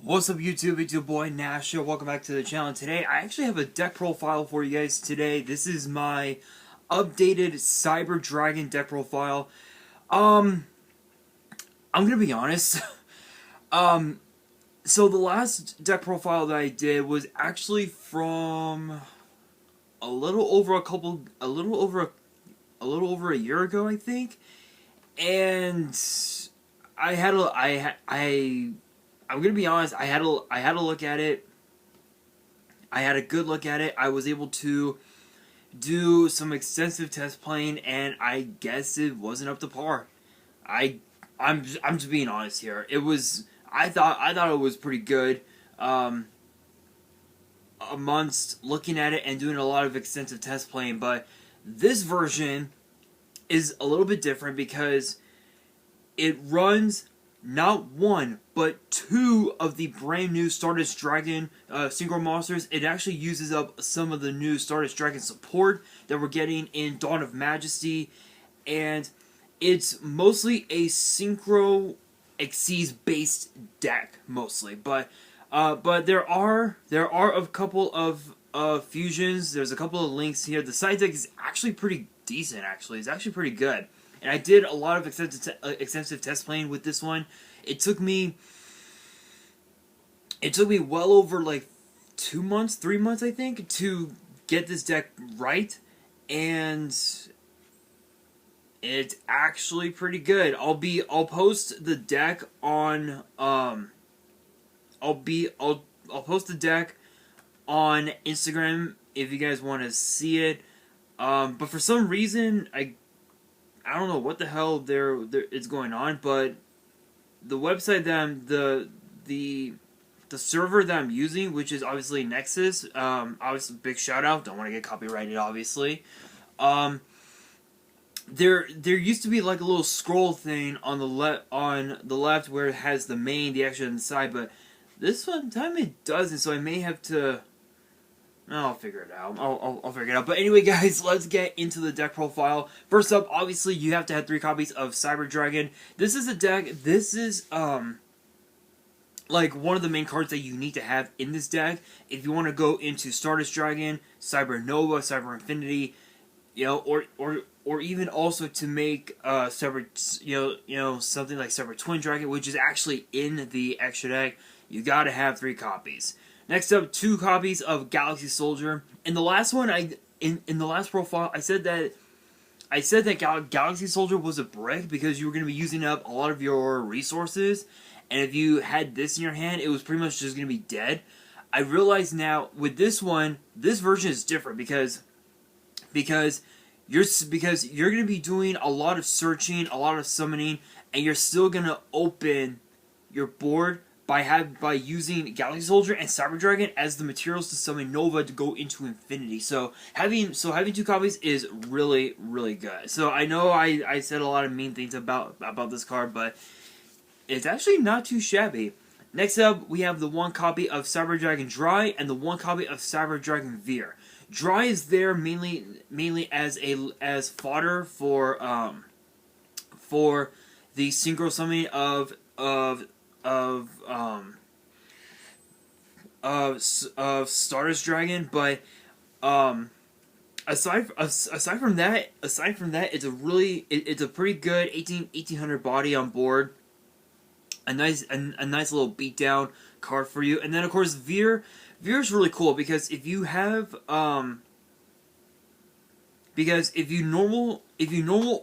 What's up YouTube, it's your boy Nash here. Welcome back to the channel. Today I actually have a deck profile for you guys today. This is my updated Cyber Dragon deck profile. I'm gonna be honest. So the last deck profile that I did was actually from a little over a year ago, I think. And I'm gonna be honest. I had a look at it. I had a good look at it. I was able to do some extensive test playing, and I guess it wasn't up to par. I'm just being honest here. It was. I thought it was pretty good. Amongst looking at it and doing a lot of extensive test playing, but this version is a little bit different because it runs not one, but two of the brand new Stardust Dragon Synchron monsters. It actually uses up some of the new Stardust Dragon support that we're getting in Dawn of Majesty, and it's mostly a Synchro Xyz based deck mostly, but there are a couple of fusions. There's a couple of links here. The side deck is actually pretty decent. Actually, it's actually pretty good. And I did a lot of extensive test playing with this one. It took me well over like 2 months, 3 months, I think, to get this deck right, and it's actually pretty good. I'll post the deck on I'll post the deck on Instagram if you guys want to see it. But for some reason I don't know what the hell there is going on, but the website that the server that I'm using, which is obviously Nexus, obviously big shout out. Don't want to get copyrighted, obviously. There used to be like a little scroll thing on the left where it has the main, the extra on the side, but this one time it doesn't. So I may have to. I'll figure it out. I'll figure it out. But anyway, guys, let's get into the deck profile. First up, obviously, you have to have 3 copies of Cyber Dragon. This is a deck. This is like one of the main cards that you need to have in this deck if you want to go into Stardust Dragon, Cyber Nova, Cyber Infinity, you know, or even also to make Cyber, something like Cyber Twin Dragon, which is actually in the extra deck. You got to have 3 copies. Next up, 2 copies of Galaxy Soldier. In the last one, in the last profile, I said that Galaxy Soldier was a brick because you were going to be using up a lot of your resources, and if you had this in your hand, it was pretty much just going to be dead. I realize now with this one, this version is different because you're going to be doing a lot of searching, a lot of summoning, and you're still going to open your board by using Galaxy Soldier and Cyber Dragon as the materials to summon Nova to go into Infinity. So having 2 copies is really, really good. So I know I said a lot of mean things about this card, but it's actually not too shabby. Next up, we have the 1 copy of Cyber Dragon Dry and the 1 copy of Cyber Dragon Veer. Dry is there mainly as fodder for the synchro summoning of Stardust Dragon, but aside from that, it's a pretty good 1800 body on board. A nice little beatdown card for you, and then of course Veer is really cool because if you have normal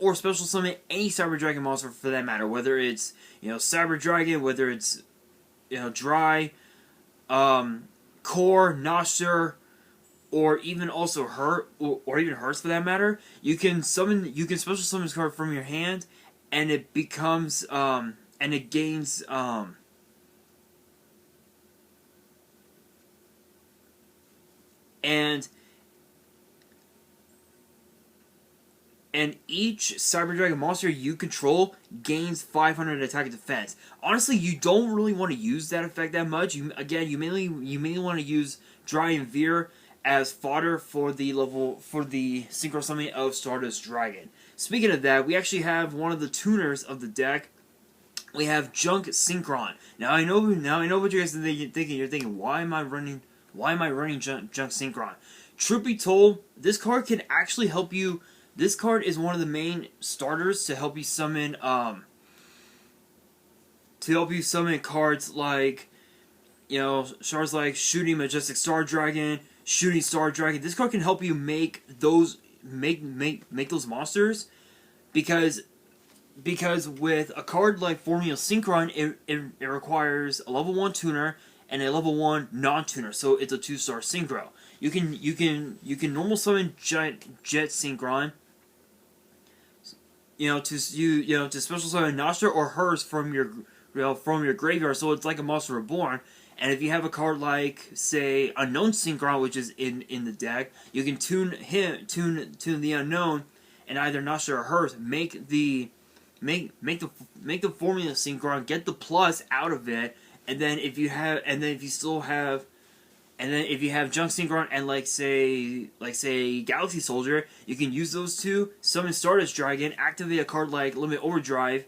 or special summon any Cyber Dragon monster for that matter, whether it's Cyber Dragon, whether it's Dry, Core, Noster, or even also Hurt, or even Hurts for that matter, you can special summon this card from your hand, and it becomes and it gains and each Cyber Dragon monster you control gains 500 attack and defense. Honestly, you don't really want to use that effect that much. You mainly want to use Dry and Veer as fodder for the synchro summon of Stardust Dragon. Speaking of that, we actually have one of the tuners of the deck. we have Jungs Synchron. Now I know what you guys are thinking. You're thinking, why am I running Jungs Synchron? Truth be told, this card can actually help you. This card is one of the main starters to help you summon cards like, stars like Shooting Majestic Star Dragon, Shooting Star Dragon. This card can help you make those monsters, because with a card like Formula Syncron, it requires a level 1 tuner and a level 1 non-tuner, so it's a 2-star synchro. You can normal summon Jet Syncron, to special summon Nostra or hers from your graveyard, so it's like a Monster Reborn. And if you have a card like, say, Unknown Syncron, which is in the deck, you can tune the Unknown, and either Nostra or hers make the Formula Syncron, get the plus out of it, and then if you have Jungs Synchron and like say Galaxy Soldier, you can use those two, summon Stardust Dragon, activate a card like Limit Overdrive,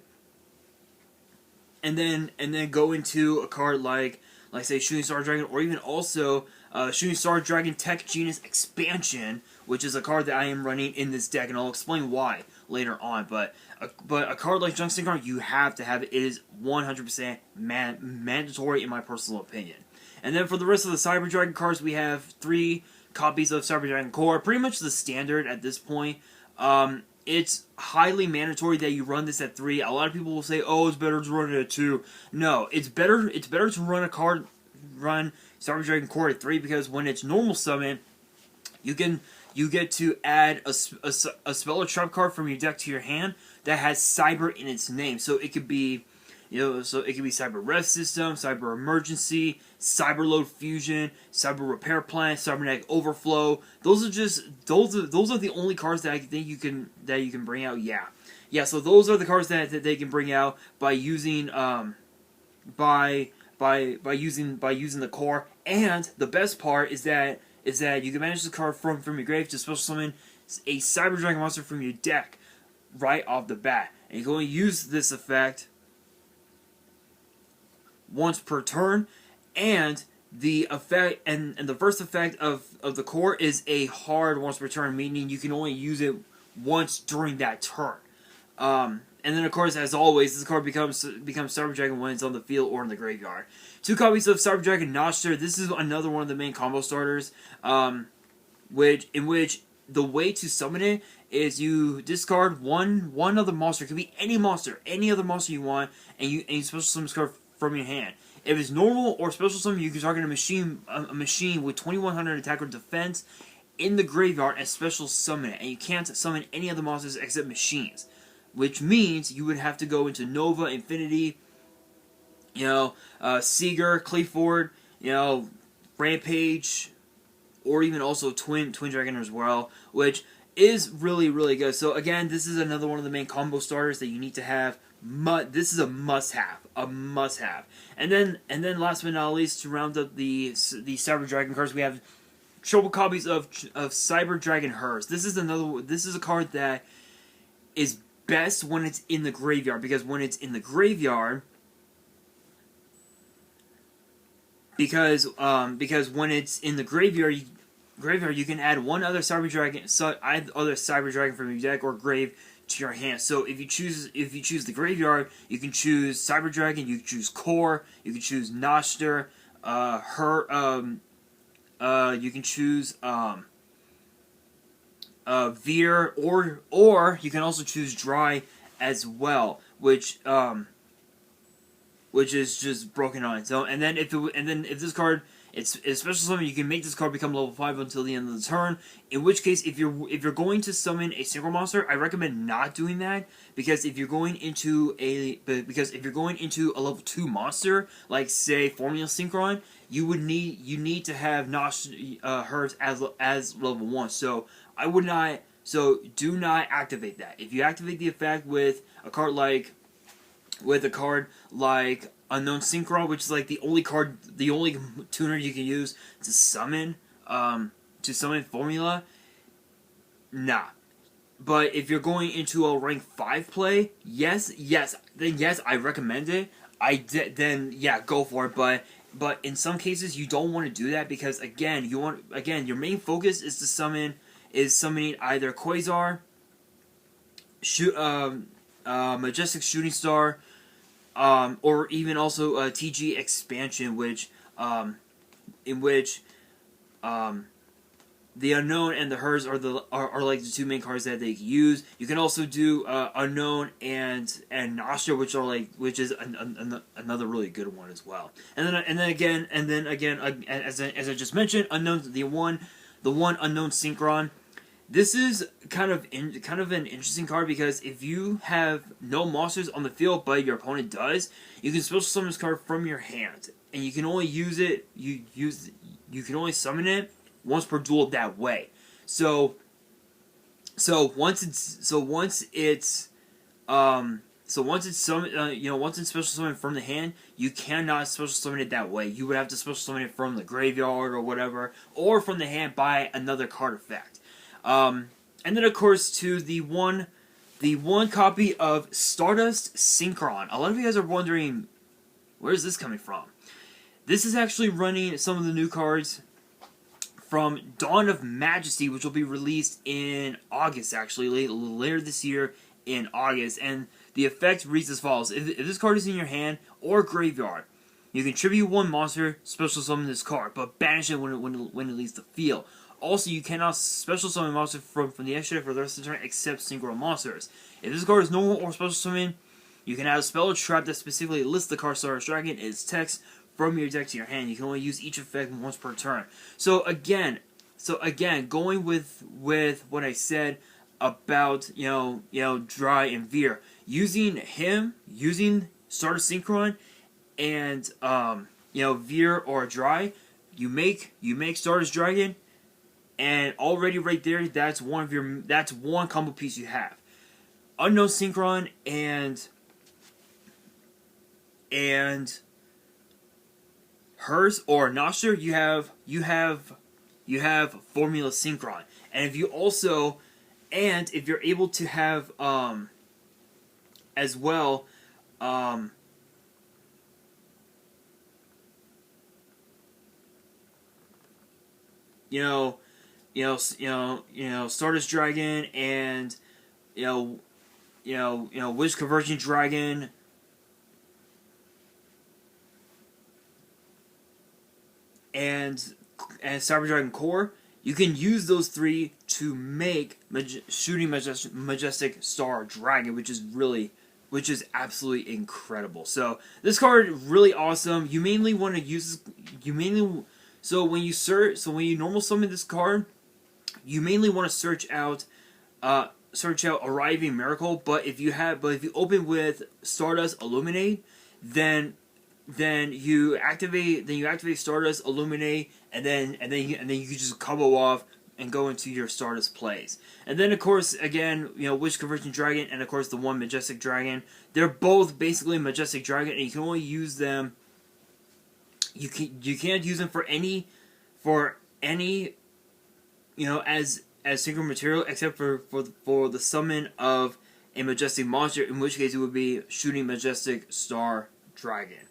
and then go into a card like say Shooting Star Dragon, or even also Shooting Star Dragon Tech Genius Expansion, which is a card that I am running in this deck, and I'll explain why later on. But a card like Jungs Synchron, you have to have it. It is 100% mandatory in my personal opinion. And then for the rest of the Cyber Dragon cards, we have 3 copies of Cyber Dragon Core, pretty much the standard at this point. It's highly mandatory that you run this at 3. A lot of people will say, "Oh, it's better to run it at 2." No, it's better to run Cyber Dragon Core at 3, because when it's normal summon, you get to add a spell or trap card from your deck to your hand that has Cyber in its name. So it could be, Cyber Rev System, Cyber Emergency, Cyber Load Fusion, Cyber Repair Plan, Cybernetic Overflow. Those are the only cards that I think you can bring out. Yeah. So those are the cards that they can bring out by using using the core. And the best part is that you can manage the card from your grave to special summon a Cyber Dragon monster from your deck right off the bat, and you can only use this effect once per turn. And the effect and the first effect of the core is a hard once per turn, meaning you can only use it once during that turn. And then, of course, as always, this card becomes Cyber Dragon when it's on the field or in the graveyard. 2 copies of Cyber Dragon Nostra. This is another one of the main combo starters, in which the way to summon it is you discard one other monster. It could be any monster, any other monster you want, and you special summon this card from your hand. If it's normal or special summon, you can target a machine with 2100 attack or defense in the graveyard and special summon it. And you can't summon any other monsters except machines, which means you would have to go into Nova, Infinity, Seeger, Cleaford, Rampage, or even also Twin Dragon as well, which is really, really good. So again, this is another one of the main combo starters that you need to have. This is a must-have, And then last but not least, to round up the Cyber Dragon cards, we have triple copies of Cyber Dragon Hers. This is a card that is best when it's in the graveyard, because when it's in the graveyard, because when it's in the graveyard, you can add one other Cyber Dragon from your deck or grave to your hand. So if you choose the graveyard, you can choose Cyber Dragon, you can choose Core, you can choose Nostra, you can choose Veer, or you can also choose Dry as well, which is just broken on its own. And then if this card, it's special summon, you can make this card become level 5 until the end of the turn. In which case, if you're going to summon a single monster, I recommend not doing that, because if you're going into a level 2 monster, like say Formula Syncron, you need to have hers as level 1. So I would not. So do not activate that. If you activate the effect with a card like Unknown Syncron, which is like the only tuner you can use to summon Formula, nah. but if you're going into a rank 5 play, yes, I recommend it. Then yeah, go for it. But in some cases you don't want to do that because again, your main focus is to summoning either Quasar, Majestic Shooting Star, or even also a TG expansion, in which the Unknown and the Hers are like the two main cards that they can use. You can also do Unknown and Nostra, which is another really good one as well. And then again, as I just mentioned, Unknown, the one Unknown Syncron. This is kind of an interesting card because if you have no monsters on the field but your opponent does, you can special summon this card from your hand, and you can only use it. You can only summon it once per duel that way. So once it's special summoned from the hand, you cannot special summon it that way. You would have to special summon it from the graveyard or whatever, or from the hand by another card effect. And then of course to the one copy of Stardust Synchron. A lot of you guys are wondering, where is this coming from? This is actually running some of the new cards from Dawn of Majesty, which will be released in August, actually, later this year in August. And the effect reads as follows. If this card is in your hand or graveyard, you can tribute one monster, special summon this card, but banish it when it leaves the field. Also, you cannot special summon monsters from the extra deck for the rest of the turn except synchro monsters. If this card is normal or special summon, you can add a spell or trap that specifically lists the card Stardust Dragon and its text from your deck to your hand. You can only use each effect once per turn. So again, going with what I said about Dry and Veer, using Stardust Synchron and Veer or Dry, you make Stardust Dragon, and already right there, that's one combo piece you have. Unknown Syncron and Hers or Nostra, you have Formula Syncron. And if you're able to have as well Stardust Dragon and Wish Conversion Dragon and Cyber Dragon Core, you can use those three to make Shooting Majestic Star Dragon, which is absolutely incredible. So this card really awesome. You mainly want to use so when you normal summon this card, you mainly want to search out Arriving Miracle. But if you open with Stardust Illuminate, then you activate Stardust Illuminate, and then you can just combo off and go into your Stardust plays. And then of course again, Wish Conversion Dragon and of course the one Majestic Dragon. They're both basically Majestic Dragon, and you can only use them. You can't use them for any as synchro material except for the summon of a Majestic monster, in which case it would be Shooting Majestic Star Dragon.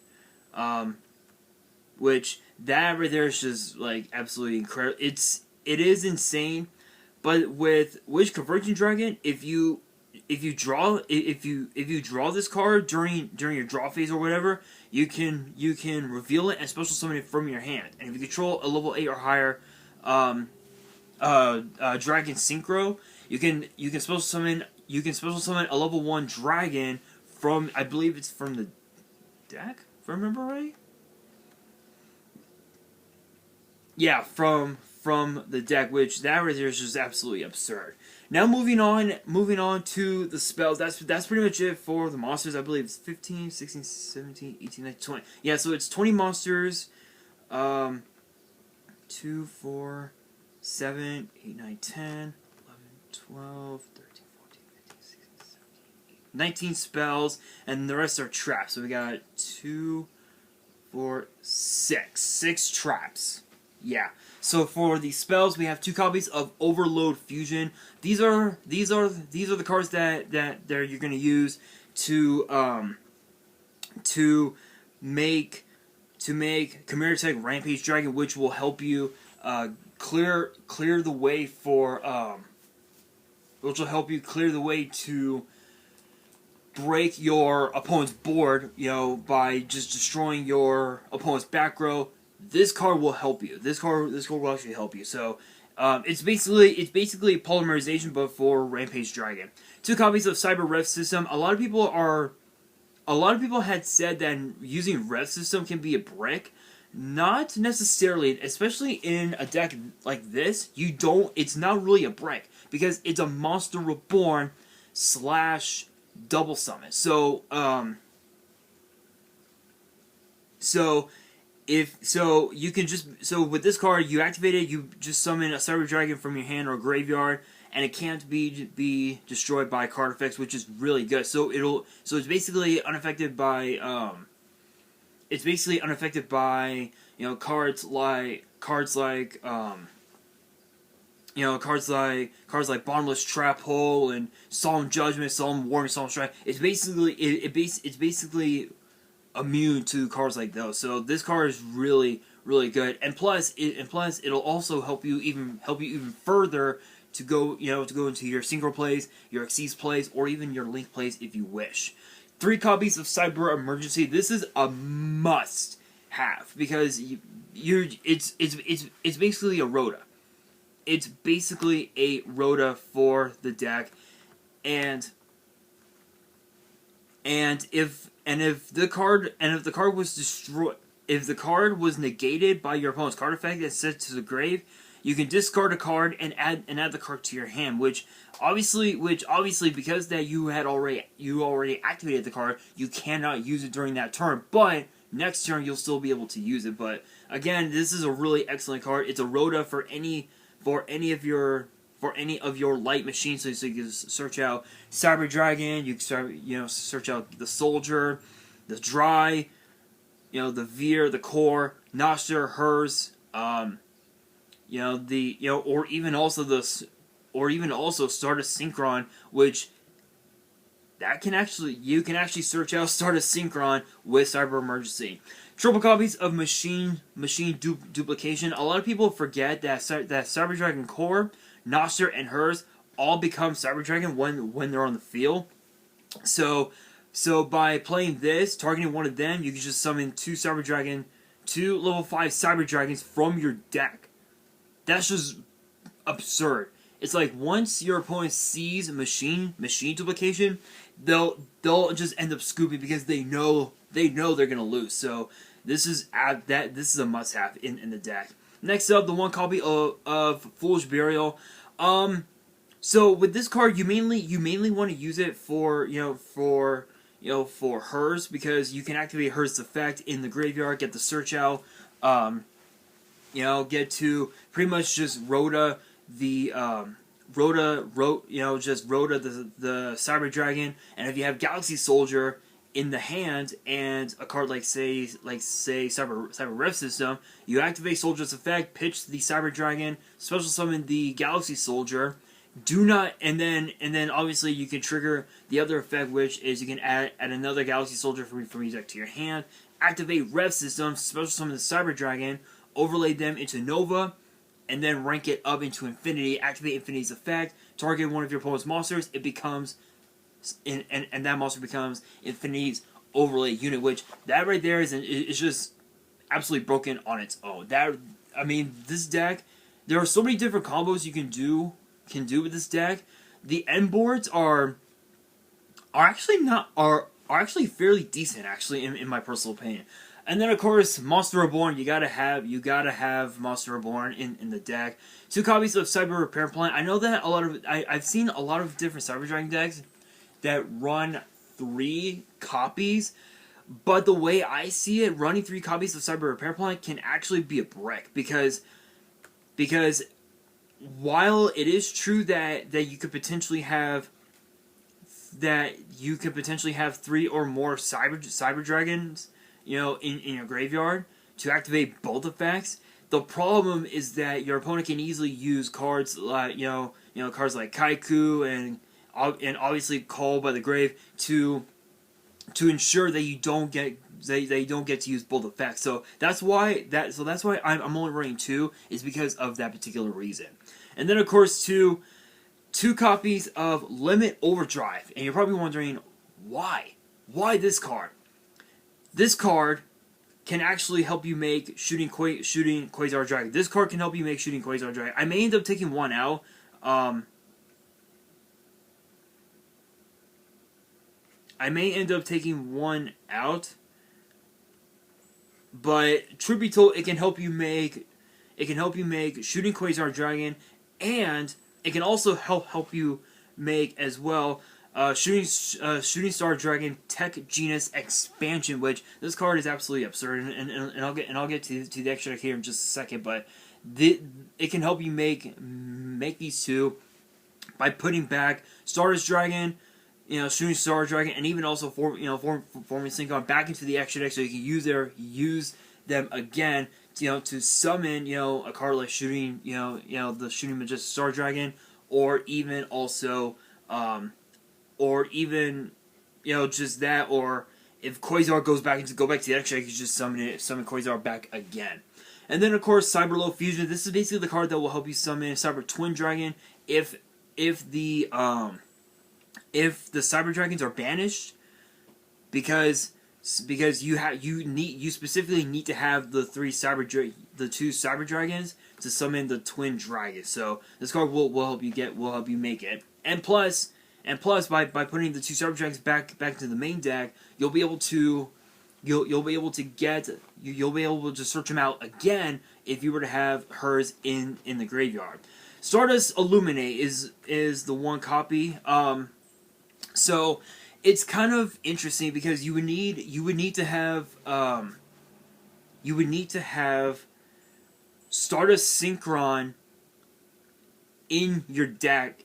Which that right there is just like absolutely incredible. It is insane, but with Wish Conversion Dragon, if you draw this card during your draw phase or whatever, you can reveal it and special summon it from your hand. And if you control a level 8 or higher Dragon Synchro, you can special summon a level 1 dragon from, I believe it's from the deck, if I remember right. Yeah, from the deck, which that right there is just absolutely absurd. Now moving on to the spells. That's pretty much it for the monsters. I believe it's 15, 16, 17, 18, 19, 20. Yeah, so it's 20 monsters. 2, 4, 7, 8, 9, 10, 11, 12, 13, 14, 15, 16, 17, 18, 19 spells, and the rest are traps. So we got 2, 4, 6. 6 traps. Yeah. So for the spells, we have 2 copies of Overload Fusion. These are the cards that you're gonna use to make Chimera Tech Rampage Dragon, which will help you clear the way for which will help you clear the way to break your opponent's board, by just destroying your opponent's back row. This card will help you. This card will actually help you. So it's basically polymerization, but for Rampage Dragon. 2 copies of Cyber Rev System. A lot of people had said that using Rev System can be a brick. Not necessarily, especially in a deck like this. It's not really a brick because it's a Monster Reborn / double summon. So you can with this card, you activate it, you just summon a Cyber Dragon from your hand or graveyard, and it can't be destroyed by card effects, which is really good. So it's basically unaffected by cards like Bottomless Trap Hole and Solemn Judgment, Solemn Warning, Solemn Strike. It's basically immune to cards like those. So this card is really, really good. And plus it'll also help you even further to go into your Syncron plays, your Xyz plays, or even your Link plays if you wish. 3 copies of Cyber Emergency. This is a must have because it's basically a Rhoda. It's basically a Rhoda for the deck, and if the card was destroyed, if the card was negated by your opponent's card effect and sent to the grave, you can discard a card and add the card to your hand. Which obviously because that you already activated the card, you cannot use it during that turn. But next turn you'll still be able to use it. But again, this is a really excellent card. It's a Rhoda for any of your light machines. So you can search out Cyber Dragon. You can search out the Soldier, the Dry, the Veer, the Core, Noster, Hers, or even also Stardust Synchron, which you can actually search out Stardust Synchron with Cyber Emergency. Triple copies of Machine Duplication. A lot of people forget that Cyber Dragon Core, Noster, and Hers all become Cyber Dragon when they're on the field. So by playing this, targeting one of them, you can just summon 2 level 5 Cyber Dragons from your deck. That's just absurd. It's like once your opponent sees machine duplication, they'll just end up scooping because they know they're gonna lose. So this is a must-have in the deck. Next up, the 1 copy of Foolish Burial. So with this card, you mainly want to use it for Hers, because you can activate Hers' effect in the graveyard, get the search out, get to pretty much just Rhoda the Cyber Dragon, and if you have Galaxy Soldier in the hand and a card like say Cyber Rev System, you activate Soldier's effect, pitch the Cyber Dragon, special summon the Galaxy Soldier. And then obviously you can trigger the other effect, which is you can add another Galaxy Soldier from your deck to your hand, activate Rev System, special summon the Cyber Dragon, overlay them into Nova, and then rank it up into Infinity, activate Infinity's effect, target one of your opponent's monsters, it becomes, and that monster becomes Infinity's overlay unit, which that right there is just absolutely broken on its own. This deck, there are so many different combos you can do with this deck. The end boards are actually fairly decent, actually, in my personal opinion. And then of course Monster Reborn, you gotta have Monster Reborn in the deck. 2 copies of Cyber Repair Plan. I know that I've seen a lot of different Cyber Dragon decks that run 3 copies, but the way I see it, running 3 copies of Cyber Repair Plan can actually be a brick, because while it is true that you could potentially have 3 or more Cyber Dragons, in your graveyard to activate both effects, The problem is that your opponent can easily use cards like cards like Kaiku and obviously Call by the Grave to ensure that you don't get to use both effects. So that's why I'm only running 2, is because of that particular reason. And then of course two copies of Limit Overdrive, and you're probably wondering why this card. This card can actually help you make shooting Quasar Dragon. This card can help you make shooting Quasar Dragon. I may end up taking one out. But truth be told, it can help you make shooting Quasar Dragon, and it can also help you make as well shooting Star Dragon Tech Genus Expansion, which this card is absolutely absurd, and I'll get to the extra here in just a second. But it can help you make these two by putting back Stardust Dragon, shooting Star Dragon, and even also forming Syncron back into the extra deck, so you can use them again, to summon, a card like shooting, the shooting Majestic Star Dragon, or even also, just that, or if Quasar go back to the extra deck, you just summon Quasar back again. And then of course Cyberlow Fusion. This is basically the card that will help you summon Cyber Twin Dragon if the Cyber Dragons are banished, because you specifically need to have the two Cyber Dragons to summon the Twin Dragon. So this card will help you make it. And plus by putting the two Cyber Dragons back into the main deck, you'll be able to search them out again if you were to have hers in the graveyard. Stardust Illuminate is the one copy. So it's kind of interesting because you would need to have Stardust Synchron in your deck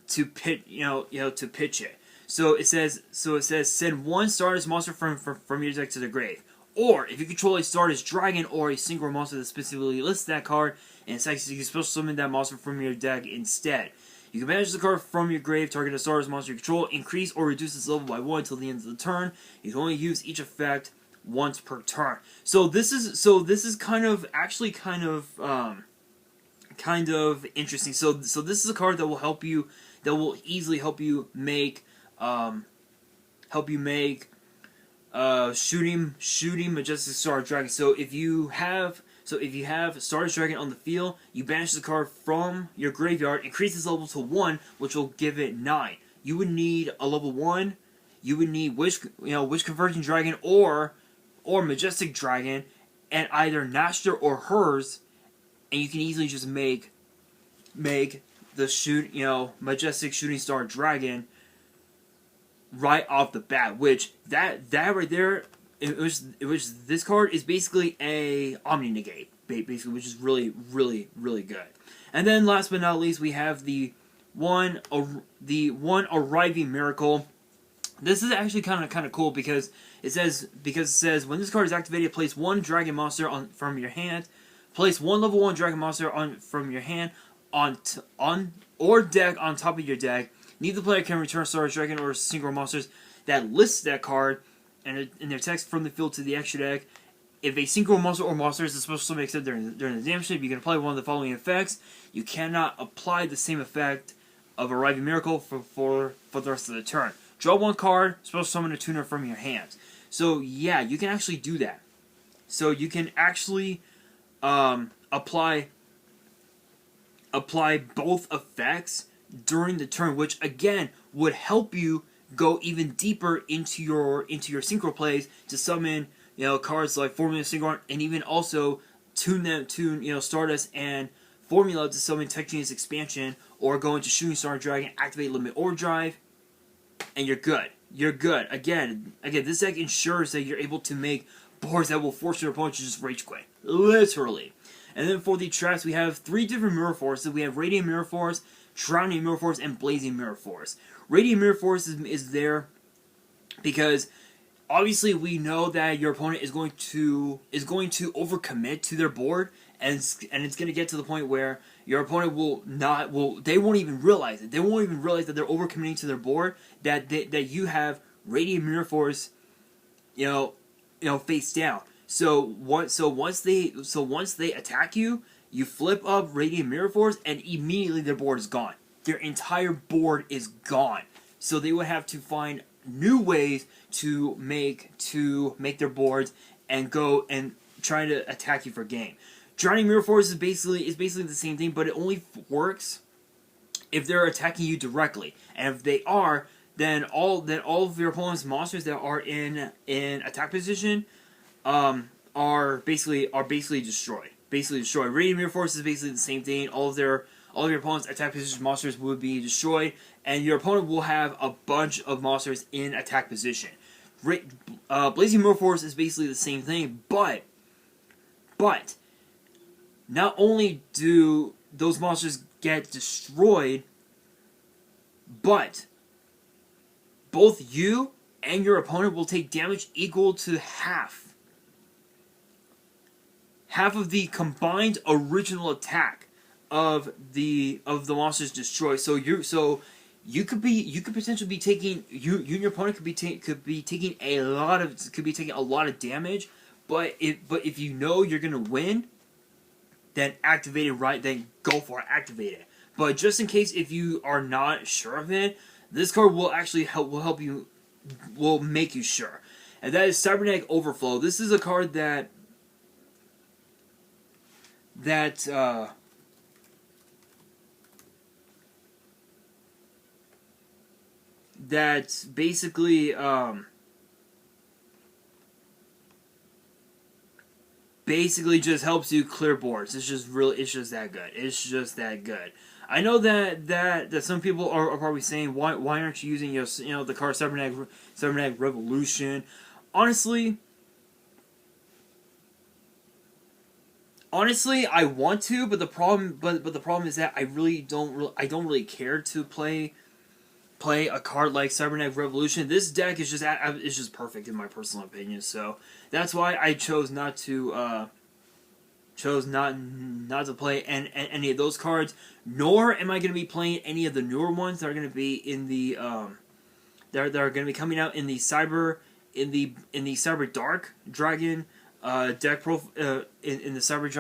to pitch it. So it says send one Stardust monster from your deck to the grave. Or if you control a Stardust Dragon or a Synchron monster that specifically lists that card, and you can special summon that monster from your deck instead. You can banish the card from your grave, target a Stardust monster you control, increase or reduce its level by 1 until the end of the turn. You can only use each effect once per turn. So this is kind of interesting. So this is a card that will easily help you make shooting Majestic Star Dragon. So if you have Stardust Dragon on the field, you banish the card from your graveyard, increase its level to 1, which will give it 9. You would need a level 1. You would need Wish Converging Dragon or Majestic Dragon, and either Nashter or hers, and you can easily just make the Majestic Shooting Star Dragon right off the bat. Which that right there. This card is basically a Omni Negate, basically, which is really, really, really good. And then last but not least, we have the one Arriving Miracle. This is actually kind of cool because it says when this card is activated, place one Dragon monster from your hand. Place one level 1 Dragon monster from your hand on deck on top of your deck. Neither player can return Stardust Dragon or Synchro monsters that list that card and in their text from the field to the extra deck. If a Synchro monster or monster is a special summon except during the damage step, you can apply one of the following effects. You cannot apply the same effect of Arriving Miracle for the rest of the turn. Draw one card, special summon a tuner from your hands. So yeah, you can actually do that. So you can actually apply both effects during the turn, which again would help you go even deeper into your synchro plays to summon cards like Formula Syncron, and even also tune Stardust and Formula to summon Tech Genius Expansion, or go into Shooting Star Dragon, activate Limit Overdrive, and you're good. You're good. Again, this deck ensures that you're able to make boards that will force your opponent to just rage quit, literally. And then for the traps, we have 3 different Mirror Forces. We have Radiant Mirror Force, Drowning Mirror Force, and Blazing Mirror Force. Radiant Mirror Force is there because obviously we know that your opponent is going to overcommit to their board, and it's going to get to the point where your opponent they won't even realize it. They won't even realize that they're overcommitting to their board, that you have Radiant Mirror Force, face down. So once they attack you, you flip up Radiant Mirror Force, and immediately their board is gone. Their entire board is gone. So they would have to find new ways to make their boards and go and try to attack you for game. Drowning Mirror Force is basically the same thing, but it only works if they're attacking you directly. And if they are, then all of your opponent's monsters that are in attack position are basically destroyed. Radiant Mirror Force is basically the same thing. All of your opponent's attack position monsters would be destroyed, and your opponent will have a bunch of monsters in attack position. Blazing Mirror Force is basically the same thing, but not only do those monsters get destroyed, but both you and your opponent will take damage equal to half of the combined original attack of the monsters destroyed. So you could potentially be taking you and your opponent could be taking a lot of damage, but if you know you're gonna win, then activate it right. Then go for it, activate it. But just in case if you are not sure of it, this card will actually help you, will make you sure. And that is Cybernetic Overflow. This is a card that basically just helps you clear boards. It's just that good. It's just that good. I know that some people are probably saying, why aren't you using the card Cybernetic Revolution? Honestly, I want to, but the problem is that I don't really care to play a card like Cybernetic Revolution. This deck is just perfect in my personal opinion. So that's why I chose not to play any of those cards. Nor am I going to be playing any of the newer ones that are going to be in the that are going to be coming out in the Cyber Dark Dragon deck in the Cyber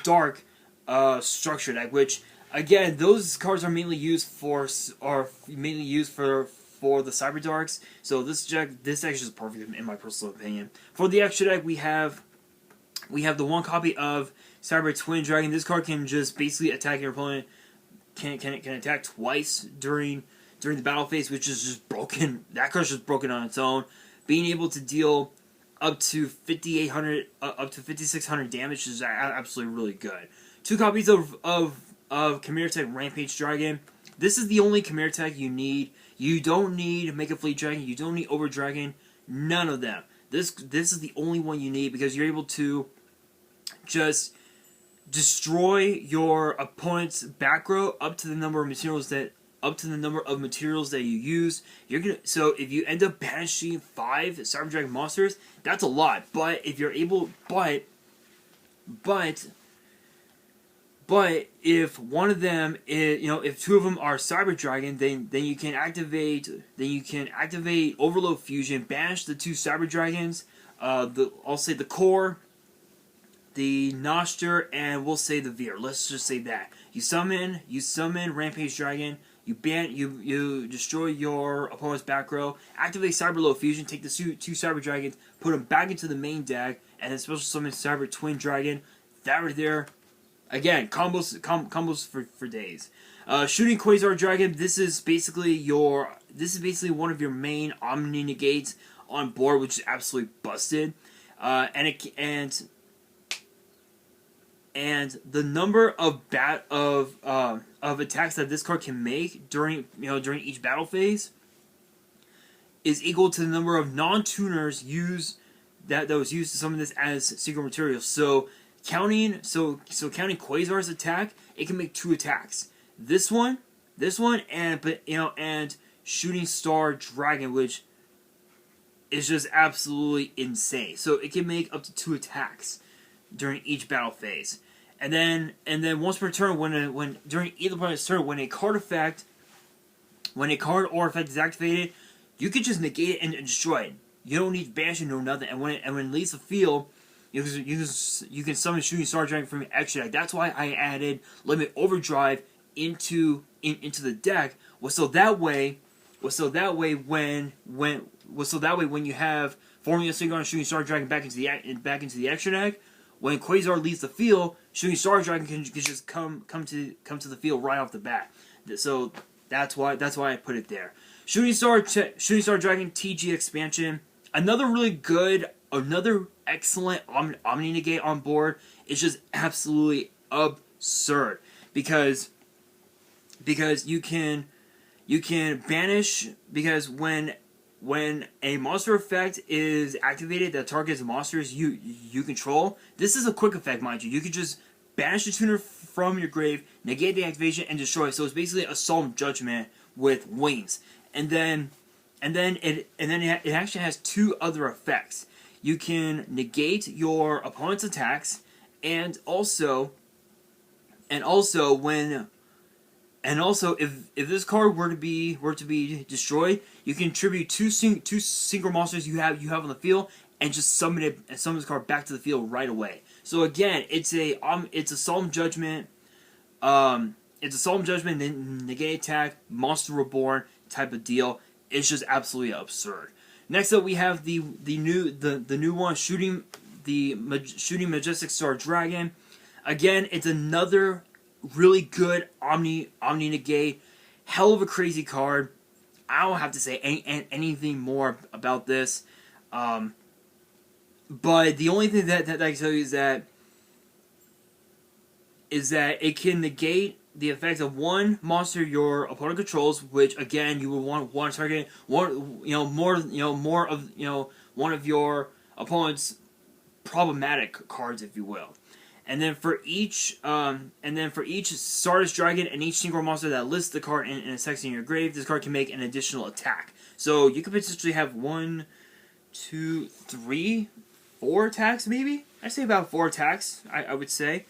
Dark structure deck, which again, those cards are mainly used for the Cyber Darks. So this deck is just perfect in my personal opinion. For the extra deck, we have the one copy of Cyber Twin Dragon. This card can just basically attack your opponent. Can attack twice during the battle phase, which is just broken. That card's just broken on its own. Being able to deal up to 5,800, up to 5,600 damage is absolutely really good. Two copies of Chimera Tech Rampage Dragon. This is the only Chimera Tech you need. You don't need Mega Fleet Dragon. You don't need Over Dragon. None of them. This is the only one you need because you're able to just destroy your opponent's back row up to the number of materials that you use. So if you end up banishing 5 Cyber Dragon monsters, that's a lot. But if you're able, but if one of them is, if 2 of them are Cyber Dragon, then you can activate Overload Fusion, banish the 2 Cyber Dragons. I'll say the Core, the Noster, and we'll say the Veer. Let's just say that you summon Rampage Dragon. You destroy your opponent's back row. Activate Cyberload Fusion. Take the 2 Cyber Dragons, put them back into the main deck, and then special summon Cyber Twin Dragon. That right there. Again, combos for days. Shooting Quasar Dragon. This is basically one of your main Omni negates on board, which is absolutely busted. And the number of attacks that this card can make during each battle phase is equal to the number of non-tuners that was used to summon this as secret material. So counting Quasar's attack, it can make 2 attacks. This one, and Shooting Star Dragon, which is just absolutely insane. So it can make up to 2 attacks during each battle phase. And then once per turn, when during either opponent's turn, when a card or effect is activated, you can just negate it and destroy it. You don't need to banish it, no nothing. And when it leaves the field, you can summon Shooting Star Dragon from your extra deck. That's why I added Limit Overdrive into the deck. So that way when you have Formula Syncron Shooting Star Dragon back into the extra deck, when Quasar leaves the field, Shooting Star Dragon can just come to the field right off the bat. So that's why I put it there. Shooting Star Dragon TG expansion. Another excellent Omni Negate on board. Is just absolutely absurd because you can banish, because when a monster effect is activated that targets monsters you control, this is a quick effect, mind you. You can just banish the tuner from your grave, negate the activation, and destroy. So it's basically a Solemn Judgment with wings. And then it actually has 2 other effects. You can negate your opponent's attacks, and also if this card were to be destroyed, you can tribute two synchro monsters you have on the field and just summon this card back to the field right away. So again, it's a Solemn Judgment. It's a Solemn Judgment, negate attack, Monster Reborn type of deal. It's just absolutely absurd. Next up, we have the new one, Shooting Majestic Star Dragon. Again, it's another really good Omni Negate. Hell of a crazy card. I don't have to say anything more about this. But the only thing that I can tell you is that it can negate the effects of one monster your opponent controls, which again you would want to target more of one of your opponent's problematic cards, if you will. And then for each Stardust Dragon and each synchro monster that lists the card in a section in your grave, this card can make an additional attack. So you could potentially have 1, 2, 3, 4 attacks, maybe. I say about 4 attacks, I would say.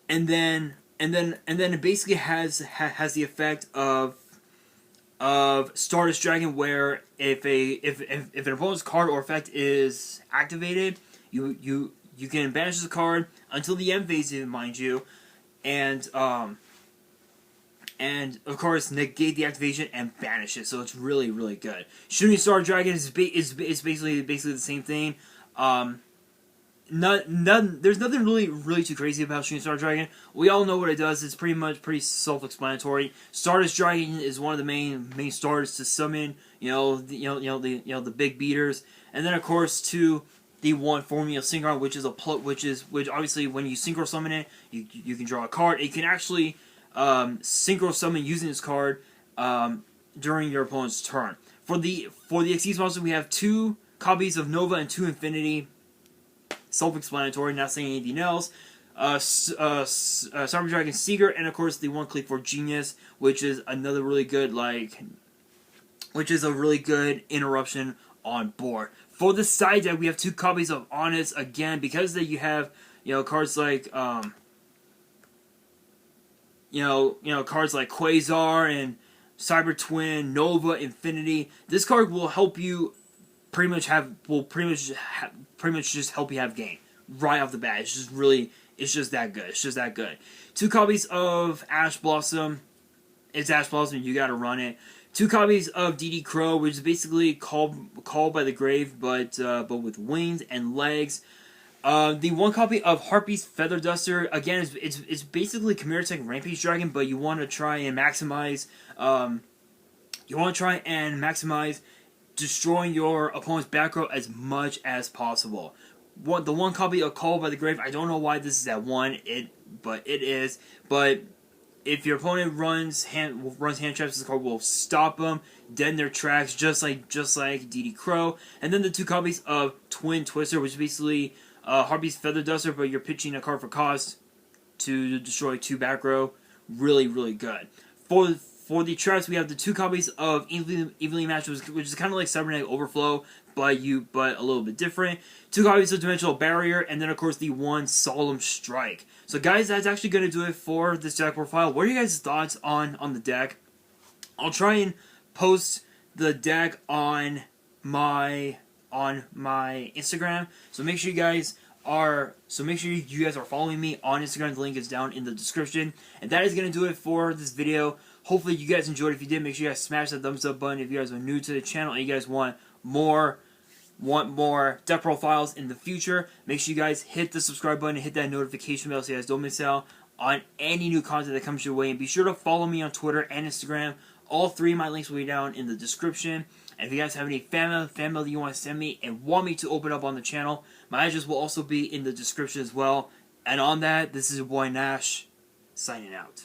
And then it basically has the effect of Stardust Dragon, where if an opponent's card or effect is activated, you can banish the card until the end phase, mind you, and of course negate the activation and banish it. So it's really, really good. Shooting Star Dragon is basically the same thing. There's nothing really too crazy about Shooting Star Dragon. We all know what it does. It's pretty self-explanatory. Stardust Dragon is one of the main stars to summon, the big beaters, and then of course to the one Formula Syncron, which obviously when you synchro summon it, you can draw a card. You can actually synchro summon using this card during your opponent's turn. For the Xyz monster, we have 2 copies of Nova and 2 Infinity. Self-explanatory, not saying anything else. Cyber Dragon Seeker, and of course the one Click for Genius, which is another really good interruption on board. For the side deck, we have 2 copies of Honest, again, because that you have cards like cards like Quasar and Cyber Twin, Nova, Infinity. This card will help you pretty much just help you have game right off the bat. It's just that good. It's just that good. 2 copies of Ash Blossom. It's Ash Blossom. You got to run it. 2 copies of DD Crow, which is basically called by the grave, but with wings and legs. The 1 copy of Harpy's Feather Duster, again, it's basically Chimera Tech Rampage Dragon, but you want to try and maximize. Destroying your opponent's back row as much as possible. The 1 copy of Call by the Grave, I don't know why this is at 1, but it is. But if your opponent runs hand traps, this card will stop them, deaden their tracks, just like DD Crow. And then the 2 copies of Twin Twister, which is basically Harpy's Feather Duster, but you're pitching a card for cost to destroy 2 back row. Really, really good. For for the traps, we have the 2 copies of Evenly Matched, which is kind of like Cybernetic Overflow, but a little bit different. 2 copies of Dimensional Barrier, and then of course the 1 Solemn Strike. So guys, that's actually going to do it for this deck profile. What are you guys' thoughts on the deck? I'll try and post the deck on my Instagram. So make sure you guys are following me on Instagram. The link is down in the description. And that is going to do it for this video. Hopefully you guys enjoyed. If you did, make sure you guys smash that thumbs up button. If you guys are new to the channel and you guys want more deck profiles in the future, make sure you guys hit the subscribe button and hit that notification bell so you guys don't miss out on any new content that comes your way. And be sure to follow me on Twitter and Instagram. All 3 of my links will be down in the description. And if you guys have any fan mail that you want to send me and want me to open up on the channel, my address will also be in the description as well. And on that, this is your boy Nash, signing out.